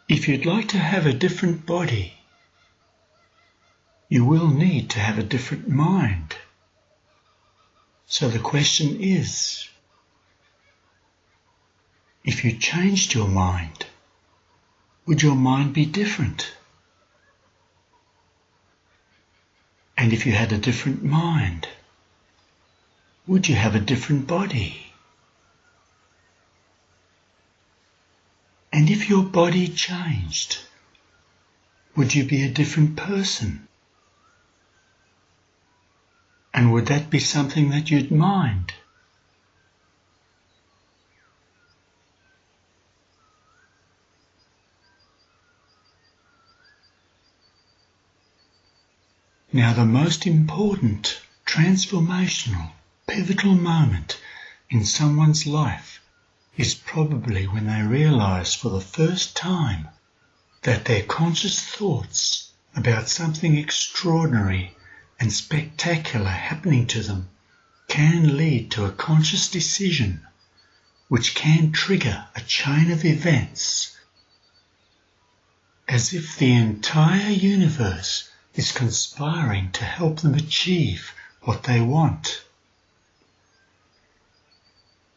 If you'd like to have a different body, you will need to have a different mind. So the question is, if you changed your mind, would your mind be different? And if you had a different mind, would you have a different body? And if your body changed, would you be a different person? And would that be something that you'd mind? Now, the most important, transformational, pivotal moment in someone's life is probably when they realize for the first time that their conscious thoughts about something extraordinary and spectacular happening to them can lead to a conscious decision which can trigger a chain of events, as if the entire universe is conspiring to help them achieve what they want,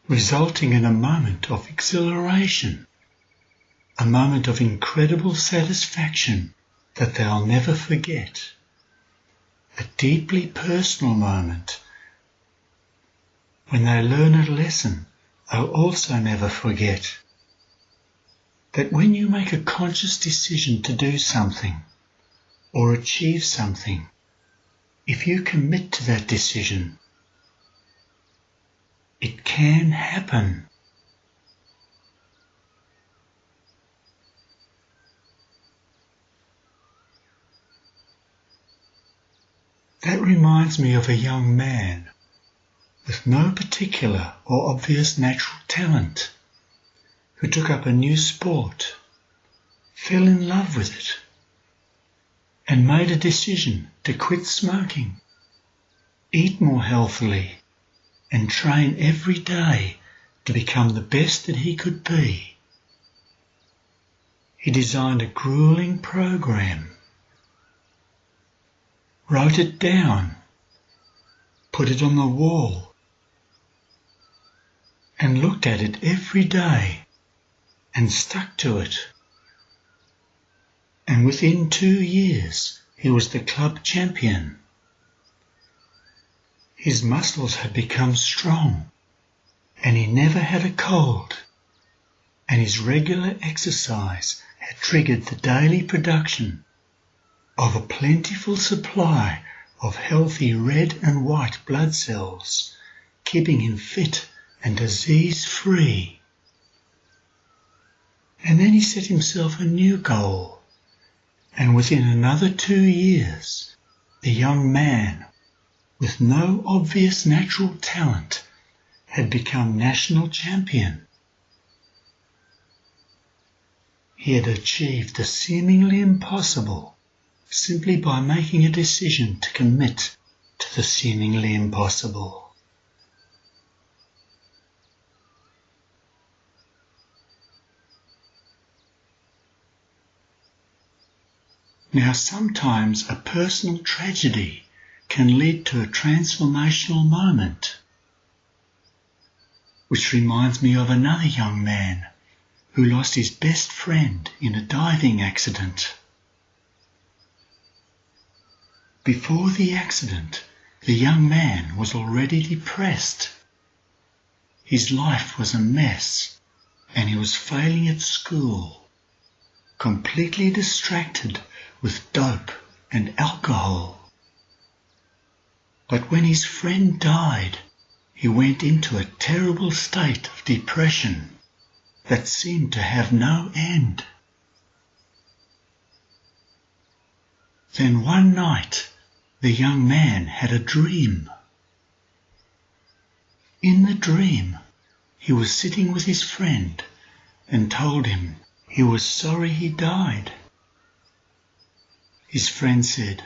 resulting in a moment of exhilaration, a moment of incredible satisfaction that they'll never forget, a deeply personal moment when they learn a lesson they'll also never forget. That when you make a conscious decision to do something or achieve something, if you commit to that decision, it can happen. That reminds me of a young man with no particular or obvious natural talent who took up a new sport, fell in love with it, and made a decision to quit smoking, eat more healthily, and train every day to become the best that he could be. He designed a grueling program, wrote it down, put it on the wall, and looked at it every day and stuck to it. And within 2 years, he was the club champion. His muscles had become strong, and he never had a cold, and his regular exercise had triggered the daily production of a plentiful supply of healthy red and white blood cells, keeping him fit and disease-free. And then he set himself a new goal, and within another 2 years, the young man, with no obvious natural talent, had become national champion. He had achieved the seemingly impossible simply by making a decision to commit to the seemingly impossible. Now, sometimes a personal tragedy can lead to a transformational moment, which reminds me of another young man who lost his best friend in a diving accident. Before the accident, the young man was already depressed. His life was a mess, and he was failing at school, completely distracted with dope and alcohol. But when his friend died, he went into a terrible state of depression that seemed to have no end. Then one night, the young man had a dream. In the dream, he was sitting with his friend and told him he was sorry he died. His friend said,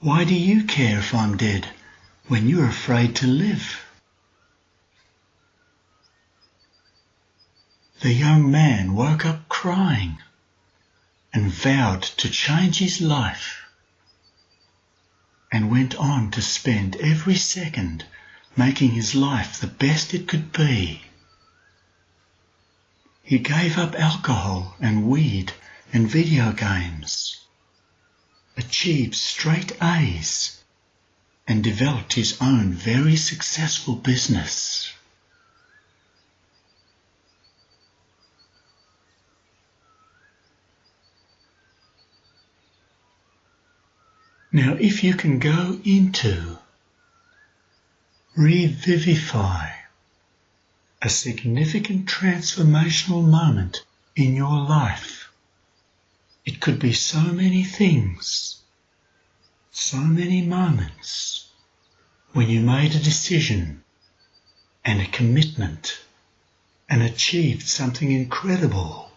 "Why do you care if I'm dead when you're afraid to live?" the young man woke up crying and vowed to change his life, and went on to spend every second making his life the best it could be. He gave up alcohol and weed and video games, achieved straight A's, and developed his own very successful business. Now, if you can go into, revivify a significant transformational moment in your life, it could be so many things, so many moments when you made a decision and a commitment and achieved something incredible,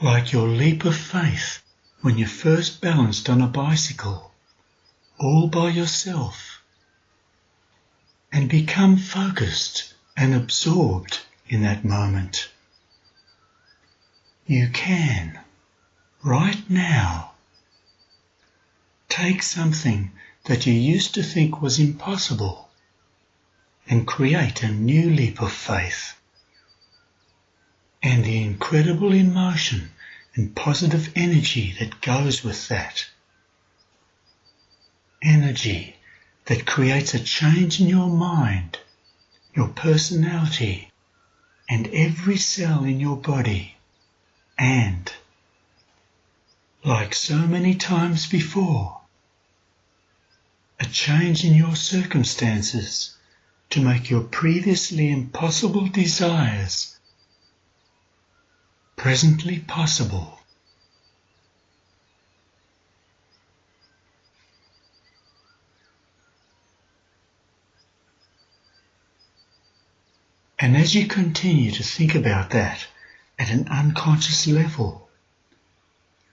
like your leap of faith when you first balanced on a bicycle, all by yourself, and become focused and absorbed in that moment. You can, right now, take something that you used to think was impossible and create a new leap of faith. And the incredible emotion and positive energy that goes with that. Energy that creates a change in your mind, your personality, and every cell in your body. And, like so many times before, a change in your circumstances to make your previously impossible desires presently possible. And as you continue to think about that at an unconscious level,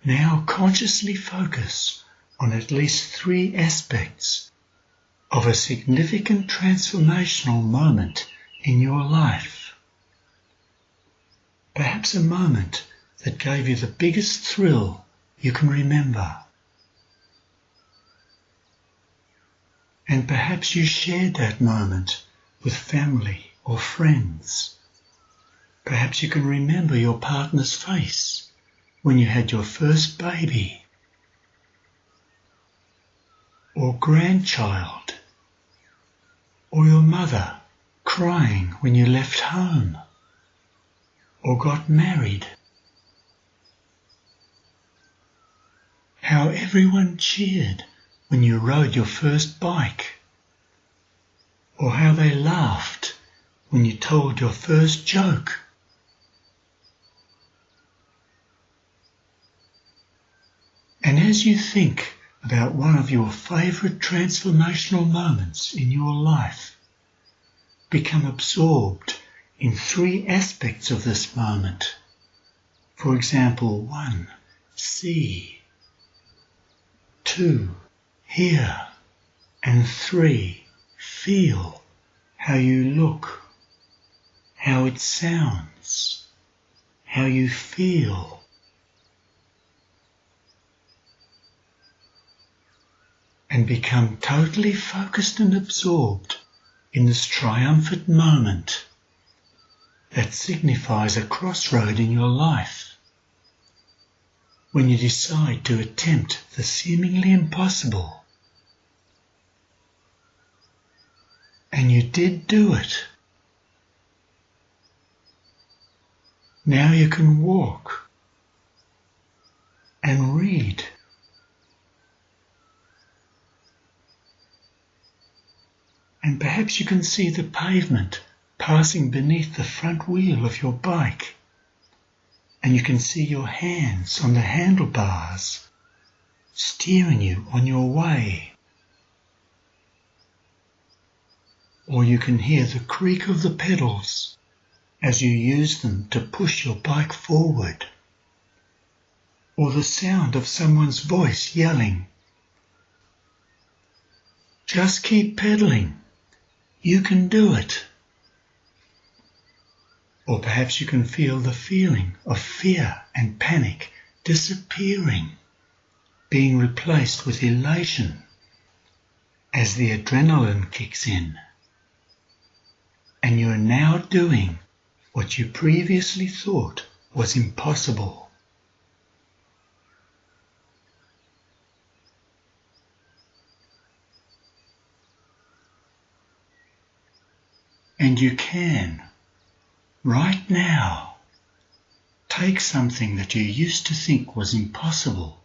now consciously focus on at least 3 aspects of a significant transformational moment in your life. Perhaps a moment that gave you the biggest thrill you can remember. And perhaps you shared that moment with family or friends. Perhaps you can remember your partner's face when you had your first baby, or grandchild, or your mother crying when you left home, or got married. How everyone cheered when you rode your first bike, or how they laughed when you told your first joke. And as you think about one of your favorite transformational moments in your life, become absorbed in 3 aspects of this moment. For example, 1, see, 2, hear, and 3, feel how you look, how it sounds, how you feel. And become totally focused and absorbed in this triumphant moment that signifies a crossroad in your life, when you decide to attempt the seemingly impossible. And you did do it. Now you can walk and read. And perhaps you can see the pavement passing beneath the front wheel of your bike, and you can see your hands on the handlebars steering you on your way. Or you can hear the creak of the pedals as you use them to push your bike forward, or the sound of someone's voice yelling, "Just keep pedaling, you can do it." Or perhaps you can feel the feeling of fear and panic disappearing, being replaced with elation as the adrenaline kicks in. And you are now doing what you previously thought was impossible. And you can, right now, take something that you used to think was impossible,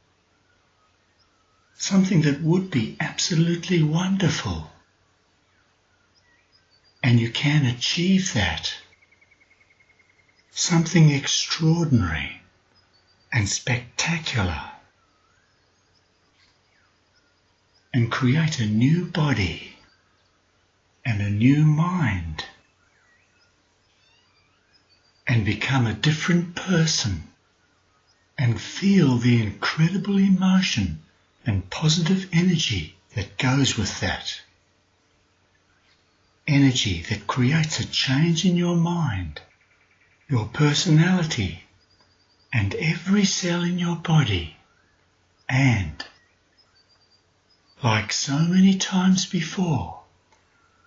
something that would be absolutely wonderful, and you can achieve that, something extraordinary and spectacular, and create a new body and a new mind, and become a different person, and feel the incredible emotion and positive energy that goes with that. Energy that creates a change in your mind, your personality, and every cell in your body, and, like so many times before,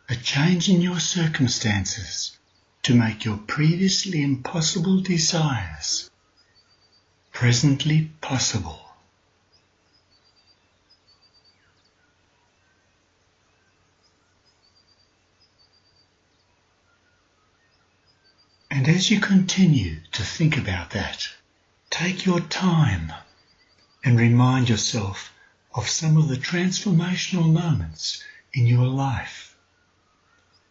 a change in your circumstances to make your previously impossible desires presently possible. And as you continue to think about that, take your time and remind yourself of some of the transformational moments in your life,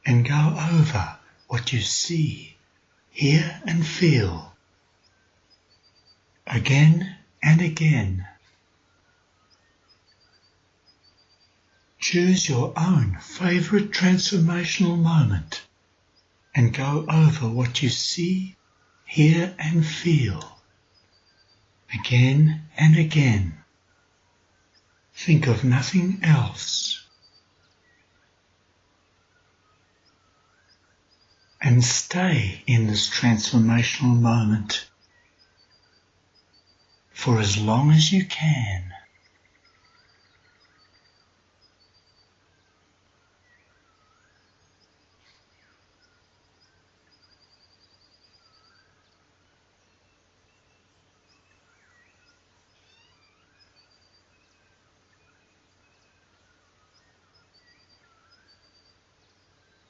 and go over what you see, hear and feel again and again. Choose your own favourite transformational moment and go over what you see, hear and feel again and again. Think of nothing else. And stay in this transformational moment for as long as you can.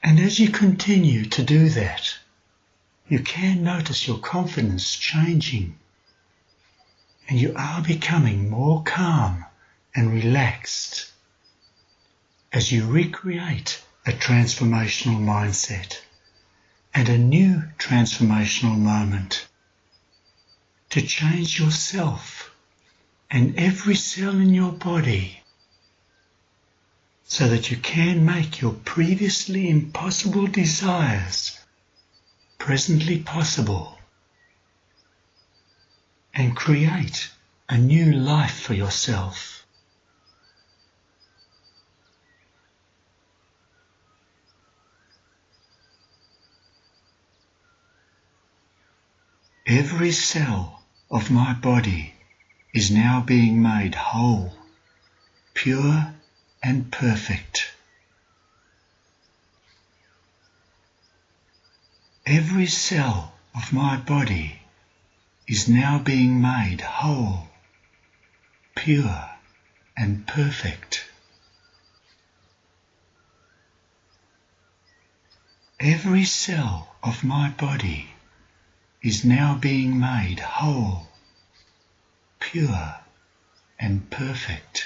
And as you continue to do that, you can notice your confidence changing, and you are becoming more calm and relaxed as you recreate a transformational mindset and a new transformational moment to change yourself and every cell in your body so that you can make your previously impossible desires presently possible and create a new life for yourself. Every cell of my body is now being made whole, pure and perfect. Every cell of my body is now being made whole, pure and perfect. Every cell of my body is now being made whole, pure and perfect.